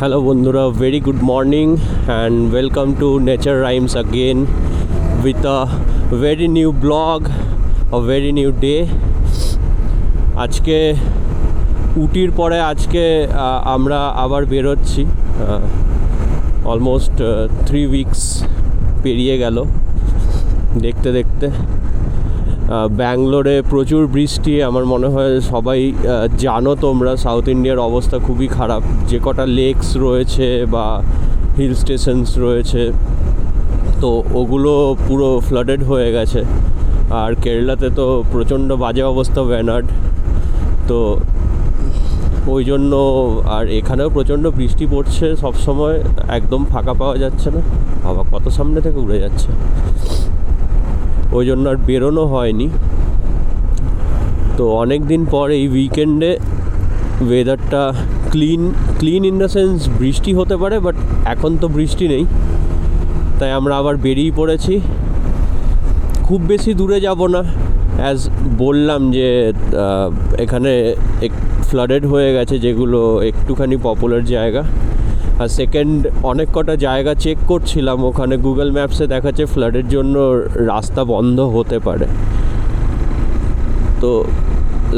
Hello বন্ধুরা, very good morning and welcome to Nature Rhymes again with a very new blog, a very new day. আজকে উটির পরে আজকে আমরা আবার বেরোচ্ছি। অলমোস্ট 3 weeks পেরিয়ে গেল দেখতে দেখতে। ব্যাঙ্গালোরে প্রচুর বৃষ্টি, আমার মনে হয় সবাই জানো তোমরা, সাউথ ইন্ডিয়ার অবস্থা খুবই খারাপ। যে কটা লেকস রয়েছে বা হিল স্টেশনস রয়েছে তো ওগুলো পুরো ফ্লাডেড হয়ে গেছে। আর কেরালাতে তো প্রচণ্ড বাজে অবস্থা, ওয়ানাড। তো ওই জন্য আর এখানেও প্রচণ্ড বৃষ্টি পড়ছে সব সময়, একদম ফাঁকা পাওয়া যাচ্ছে না। বাবা কত সামনে থেকে উড়ে যাচ্ছে, ওই জন্য আর বেরোনো হয়নি। তো অনেক দিন পর এই উইকেন্ডে ওয়েদারটা ক্লিন ইন দ্য সেন্স বৃষ্টি হতে পারে, বাট এখন তো বৃষ্টি নেই, তাই আমরা আবার বেরিয়ে পড়েছি। খুব বেশি দূরে যাব না, অ্যাজ বললাম যে এখানে ফ্লাডেড হয়ে গেছে যেগুলো একটুখানি পপুলার জায়গা। আর সেকেন্ড, অনেক কটা জায়গা চেক করছিলাম, ওখানে গুগল ম্যাপসে দেখাচ্ছে ফ্লাডের জন্য রাস্তা বন্ধ হতে পারে। তো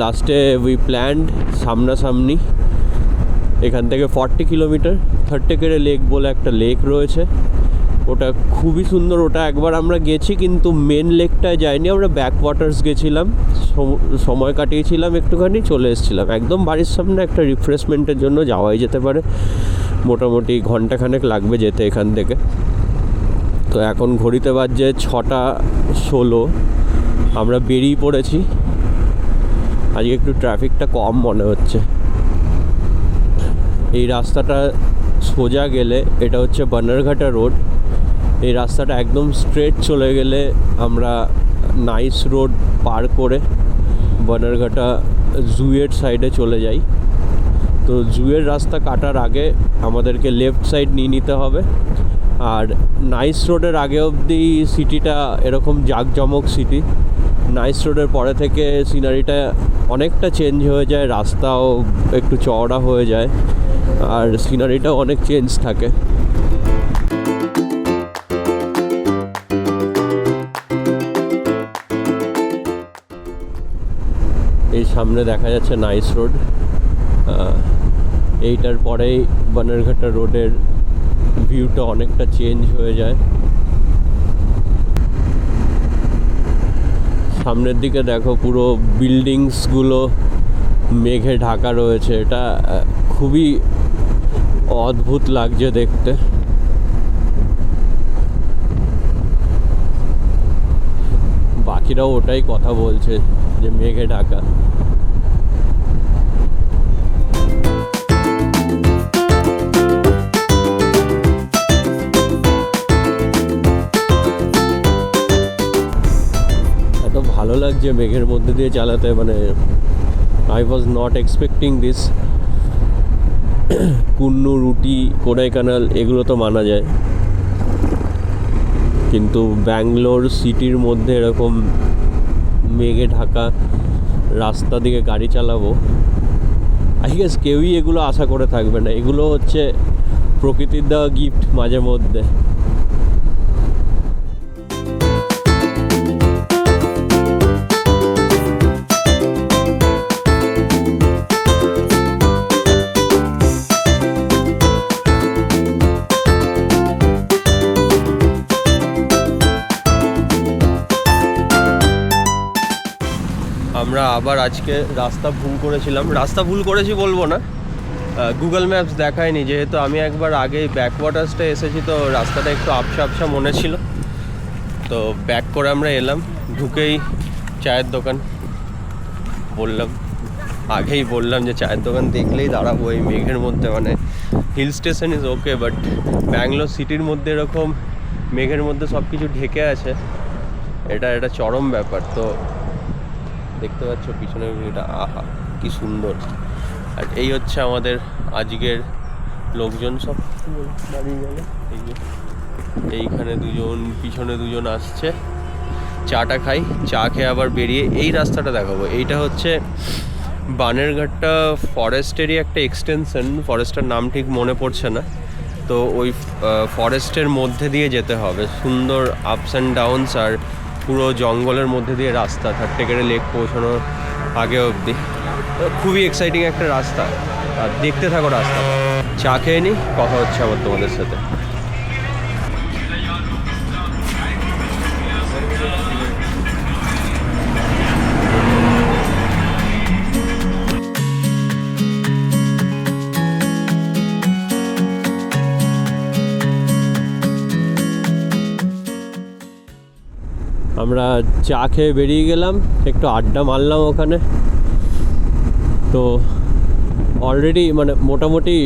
লাস্টে উই প্ল্যান্ড সামনাসামনি এখান থেকে 40 কিলোমিটার থার্টেকেরে লেক বলে একটা লেক রয়েছে, ওটা খুবই সুন্দর। ওটা একবার আমরা গেছি কিন্তু মেন লেকটায় যাইনি, আমরা ব্যাক ওয়াটার্স গেছিলাম, সময় কাটিয়েছিলাম, একটুখানি চলে এসেছিলাম। একদম বাড়ির সামনে একটা রিফ্রেশমেন্টের জন্য যাওয়াই যেতে পারে, মোটামুটি ঘন্টাখানেক লাগবে যেতে এখান থেকে। তো এখন ঘড়িতে বাজছে 6:16, আমরা বেরিয়ে পড়েছি। আজকে একটু ট্রাফিকটা কম মনে হচ্ছে। এই রাস্তাটা সোজা গেলে, এটা হচ্ছে বানারঘাটা রোড, এই রাস্তাটা একদম স্ট্রেট চলে গেলে আমরা নাইস রোড পার করে বানারঘাটা জুয়ের সাইডে চলে যাই। তো জুয়ের রাস্তা কাটার আগে আমাদেরকে লেফট সাইড নিয়ে নিতে হবে। আর নাইস রোডের আগে অবধি সিটিটা এরকম জাঁকজমক সিটি, নাইস রোডের পরে থেকে সিনারিটা অনেকটা চেঞ্জ হয়ে যায়, রাস্তাও একটু চওড়া হয়ে যায় আর সিনারিটাও অনেক চেঞ্জ থাকে। এই সামনে দেখা যাচ্ছে নাইস রোড, এইটার পরেই বানারঘাটা রোডের ভিউটা অনেকটা চেঞ্জ হয়ে যায়। সামনের দিকে দেখো পুরো বিল্ডিংসগুলো মেঘে ঢাকা রয়েছে, এটা খুবই অদ্ভুত লাগছে দেখতে। বাকিরাও ওটাই কথা বলছে যে মেঘে ঢাকা। এত ভালো লাগছে মেঘের মধ্যে দিয়ে চালাতে, মানে I was not expecting this. Coonoor, Ooty, Kodaikanal এগুলো তো মানা যায়, কিন্তু ব্যাঙ্গালোর সিটির মধ্যে এরকম মেঘে ঢাকা রাস্তা দিকে গাড়ি চালাবো, আই গেস কেউই এগুলো আশা করে থাকবে না। এগুলো হচ্ছে প্রকৃতির দেওয়া গিফট মাঝে মধ্যে। আমরা আবার আজকে রাস্তা ভুল করেছি বলবো না, গুগল ম্যাপস দেখায়নি, যেহেতু আমি একবার আগেই ব্যাকওয়াটার্সটা এসেছি তো রাস্তাটা একটু আবসা আবসা মনে ছিল। তো ব্যাক করে আমরা এলাম, ঢুকেই চায়ের দোকান, আগেই বললাম যে চায়ের দোকান দেখলেই দাঁড়াবো এই মেঘের মধ্যে। মানে hill station is okay, but Bangalore সিটির মধ্যে এরকম মেঘের মধ্যে সব কিছু ঢেকে আছে, এটা চরম ব্যাপার। তো দেখতে পাচ্ছ পিছনের ভিউটা, আহা কি সুন্দর। আর এই হচ্ছে আমাদের আজকের লোকজন, সব দাঁড়িয়ে গেল। এইখানে দুজন, পিছনে দুজন আসছে, চাটা খাই, চা খেয়ে আবার বেরিয়ে এই রাস্তাটা দেখাবো। এইটা হচ্ছে বানেরঘাটটা ফরেস্টেরই একটা এক্সটেনশন, ফরেস্টের নাম ঠিক মনে পড়ছে না। তো ওই ফরেস্টের মধ্যে দিয়ে যেতে হবে, সুন্দর আপস অ্যান্ড ডাউনস আর পুরো জঙ্গলের মধ্যে দিয়ে রাস্তা থার্টেকেরে লেক পৌঁছানোর আগে অবধি। খুবই এক্সাইটিং একটা রাস্তা, আর দেখতে থাকো রাস্তা। চা খেয়ে নিই, কথা হচ্ছে আবার তোমাদের সাথে। আমরা চা খেয়ে বেরিয়ে গেলাম, একটু আড্ডা মারলাম ওখানে। তো অলরেডি মানে মোটামুটি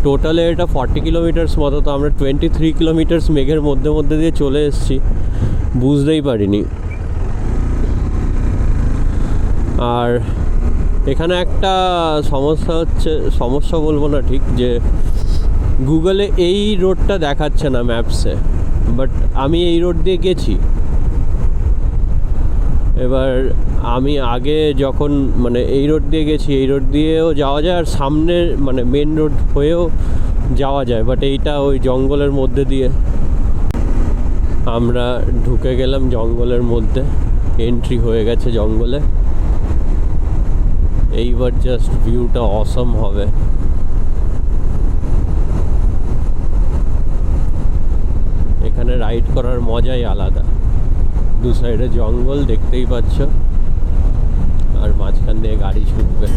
টোটালে এটা 40 কিলোমিটার্স মতো, তো আমরা 23 কিলোমিটার্স মেঘের মধ্যে মধ্যে দিয়ে চলে এসেছি, বুঝতেই পারিনি। আর এখানে একটা সমস্যা হচ্ছে, সমস্যা বলবো না ঠিক, যে গুগলে এই রোডটা দেখাচ্ছে না ম্যাপসে, বাট আমি এই রোড দিয়ে গেছি। এবার আমি আগে যখন মানে এই রোড দিয়ে গেছি, এই রোড দিয়েও যাওয়া যায় আর সামনের মানে মেন রোড হয়েও যাওয়া যায়, বাট এইটা ওই জঙ্গলের মধ্যে দিয়ে। আমরা ঢুকে গেলাম জঙ্গলের মধ্যে, এন্ট্রি হয়ে গেছে জঙ্গলে। এইবার জাস্ট ভিউটা অসম হবে। এখানে রাইড করার মজাই আলাদা, দু সাইডে জঙ্গল দেখতেই পাচ্ছ, আর মাঝখান দিয়ে গাড়ি ছুটবে।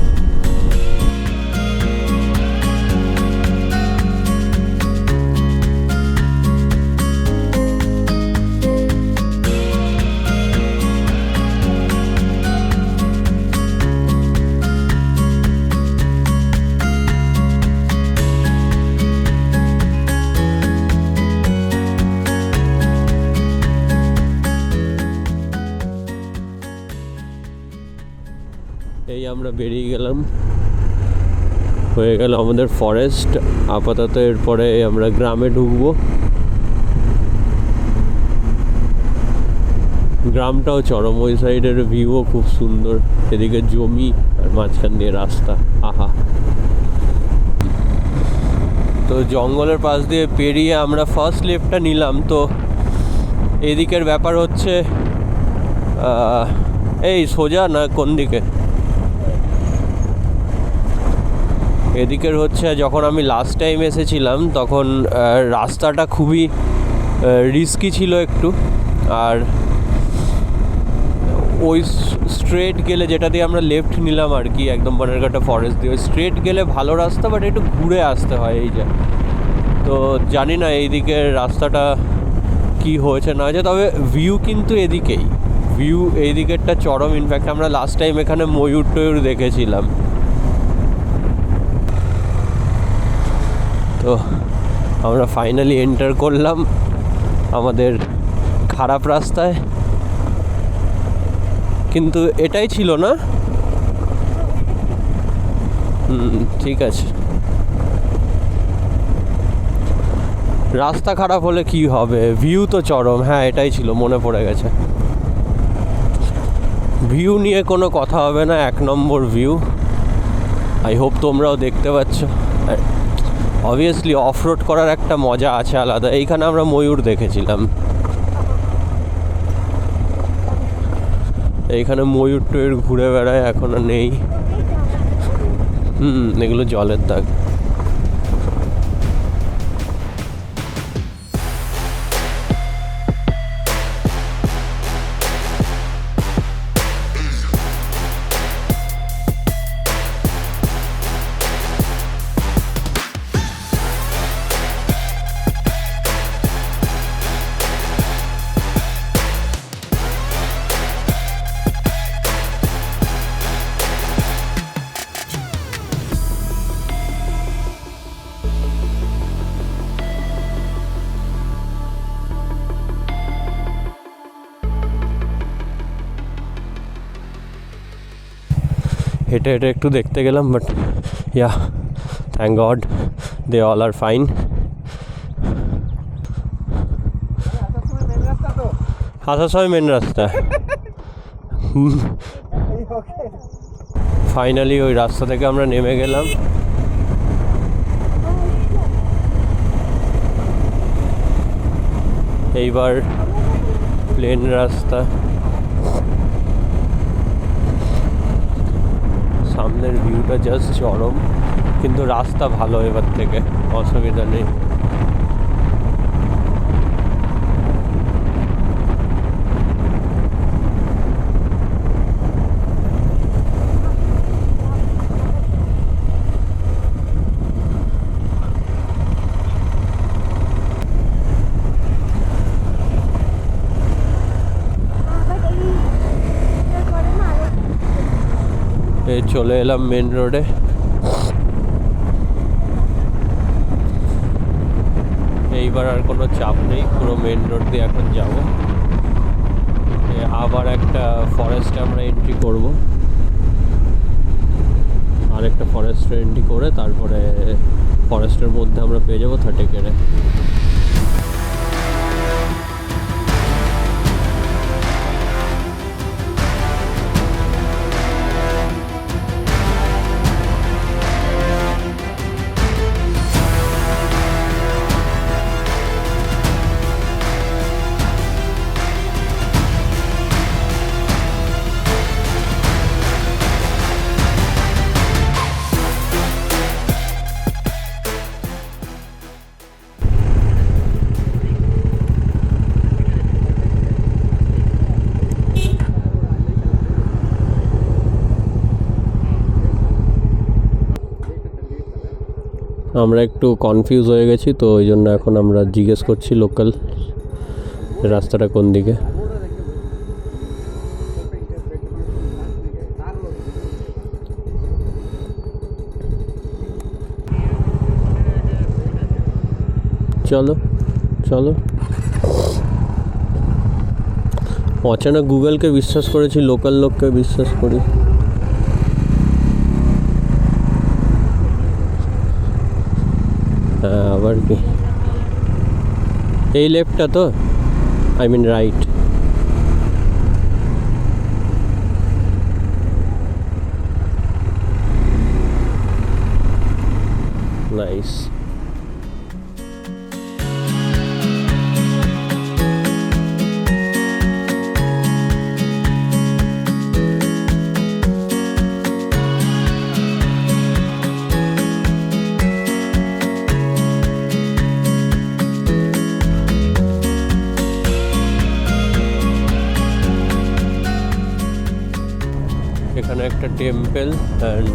এই আমরা বেরিয়ে গেলাম, হয়ে গেল আমাদের ফরেস্ট। আপাতত এরপরে আমরা গ্রামে ঢুকবো। গ্রামটাও চরম, ওই সাইডের ভিউও খুব সুন্দর, এদিকে জমি আর মাঝখান দিয়ে রাস্তা, আহা। তো জঙ্গলের পাশ দিয়ে পেরিয়ে আমরা ফার্স্ট লেফটটা নিলাম। তো এদিকের ব্যাপার হচ্ছে এই সোজা না কোন দিকে, এদিকের হচ্ছে যখন আমি লাস্ট টাইম এসেছিলাম তখন রাস্তাটা খুবই রিস্কি ছিল একটু, আর ওই স্ট্রেট গেলে, যেটা দিয়ে আমরা লেফট নিলাম আর কি, একদম বানেরঘাটা ফরেস্ট দিয়ে ওই স্ট্রেট গেলে ভালো রাস্তা, বাট একটু ঘুরে আসতে হয় এই যে। তো জানি না এই দিকের রাস্তাটা কি হয়েছে না হয়েছে, তবে ভিউ কিন্তু এদিকেই, ভিউ এই দিকেরটা চরম। ইনফ্যাক্ট আমরা লাস্ট টাইম এখানে ময়ূর টয়ূর দেখেছিলাম। তো আমরা ফাইনালি এন্টার করলাম আমাদের খারাপ রাস্তায়, কিন্তু এটাই ছিল না। ঠিক আছে, রাস্তা খারাপ হলে কি হবে, ভিউ তো চরম। হ্যাঁ এটাই ছিল, মনে পড়ে গেছে। ভিউ নিয়ে কোনো কথা হবে না, 1 নম্বর ভিউ। আই হোপ তোমরাও দেখতে পাচ্ছ। অবভিয়াসলি অফ রোড করার একটা মজা আছে আলাদা। এইখানে আমরা ময়ূর দেখেছিলাম, এইখানে ময়ূর টয়ূর ঘুরে বেড়ায়, এখন আর নেই। এগুলো জলের দাগ। হেঁটে হেঁটে একটু দেখতে গেলাম, but yeah thank God they all are fine. আসার সময় মেন রাস্তা। ফাইনালি ওই রাস্তা থেকে আমরা নেমে গেলাম। এইবার প্লেন রাস্তা, সামনের ভিউটা জাস্ট চরম, কিন্তু রাস্তা ভালো এবার থেকে, অসুবিধা নেই। এই চলে এলাম মেন রোডে। এইবার আর কোনো চাপ নেই, পুরো মেন রোড দিয়ে এখন যাব। আবার একটা ফরেস্টে আমরা এন্ট্রি করব, আর একটা ফরেস্টে এন্ট্রি করে তারপরে ফরেস্টের মধ্যে আমরা পেয়ে যাবো 30 কেরে। আমরা একটু কনফিউজ হয়ে গেছি, তো ওই জন্য এখন আমরা জিজ্ঞেস করছি লোকাল রাস্তাটা কোন দিকে। চলো চলো, অচানক গুগলকে বিশ্বাস করেছি, লোকাল লোককে বিশ্বাস করি। হ্যাঁ, আবার কি এই লেফটটা তো, আই মিন রাইট। নাইস। এখানে একটা টেম্পল অ্যান্ড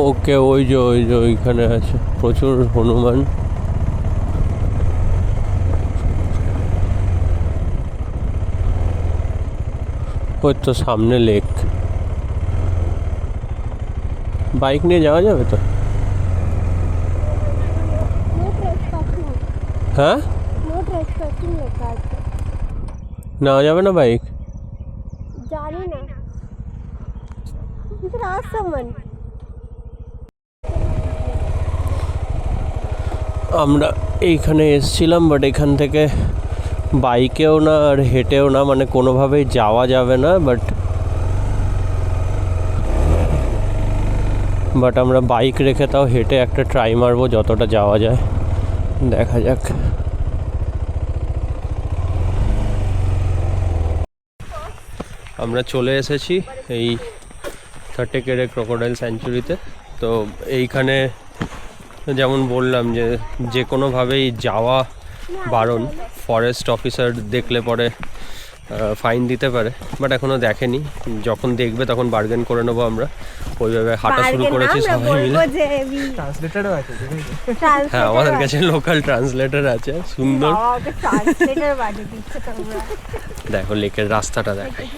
ওকে, ওই যে ওইখানে আছে প্রচুর হনুমান। ওই তো সামনে লেক। বাইক নিয়ে যাওয়া যাবে তো? হ্যাঁ, নেওয়া যাবে না বাইক? জানি না, আমরা এইখানে এসছিলাম, বাট এখান থেকে বাইকেও না আর হেঁটেও না, মানে কোনোভাবেই যাওয়া যাবে না। বাট আমরা বাইক রেখে তাও হেঁটে একটা ট্রাই মারবো যতটা যাওয়া যায়, দেখা যাক। আমরা চলে এসেছি এই 30 কেরে ক্রোকোডাইল স্যাঞ্চুরিতে। তো এইখানে যেমন বললাম যে কোনোভাবেই যাওয়া বারণ, ফরেস্ট অফিসার দেখলে পরে ফাইন দিতে পারে, বাট এখনও দেখেনি। যখন দেখবে তখন বার্গেন করে নেবো আমরা। ওইভাবে হাঁটা শুরু করেছি সবাই মিলে। হ্যাঁ, আমাদের কাছে লোকাল ট্রান্সলেটর আছে, সুন্দর। দেখো লেকের রাস্তাটা দেখাই।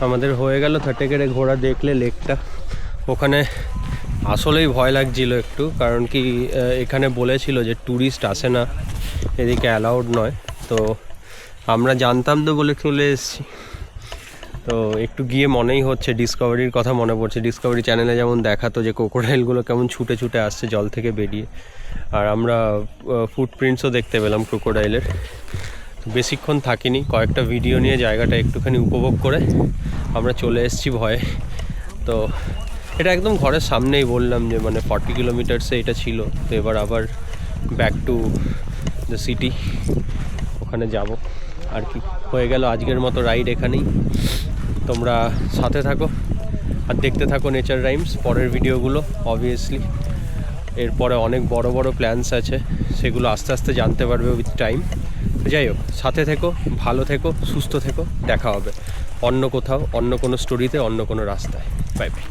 আমাদের হয়ে গেল থাটেকেরে ঘোরা, দেখলে লেকটা। ওখানে আসলেই ভয় লাগছিল একটু, কারণ কি এখানে বলেছিল যে ট্যুরিস্ট আসে না, এদিকে অ্যালাউড নয়। তো আমরা জানতাম তো বলে চলে এসেছি। তো একটু গিয়ে মনেই হচ্ছে ডিসকভারির কথা মনে পড়ছে। ডিসকভারি চ্যানেলে যেমন দেখাতো যে ক্রোকোডাইলগুলো কেমন ছুটে ছুটে আসছে জল থেকে বেরিয়ে, আর আমরা ফুটপ্রিন্টসও দেখতে পেলাম ক্রোকোডাইলের। বেশিক্ষণ থাকিনি, কয়েকটা ভিডিও নিয়ে জায়গাটা একটুখানি উপভোগ করে আমরা চলে এসেছি ভয়ে। তো এটা একদম ঘরের সামনেই, বললাম যে মানে 40 কিলোমিটার্সে এটা ছিল। তো এবার আবার ব্যাক টু দ্য সিটি, ওখানে যাব আর কি। হয়ে গেল আজকের মতো রাইড এখানেই। তোমরা সাথে থাকো আর দেখতে থাকো নেচার রাইমস পরের ভিডিওগুলো। অবভিয়াসলি এরপরে অনেক বড় বড় প্ল্যানস আছে, সেগুলো আস্তে আস্তে জানতে পারবে উইথ টাইম। যাই হোক, সাথে থেকো, ভালো থেকো, সুস্থ থেকো। দেখা হবে অন্য কোথাও, অন্য কোনো স্টোরিতে, অন্য কোনো রাস্তায়। Bye bye.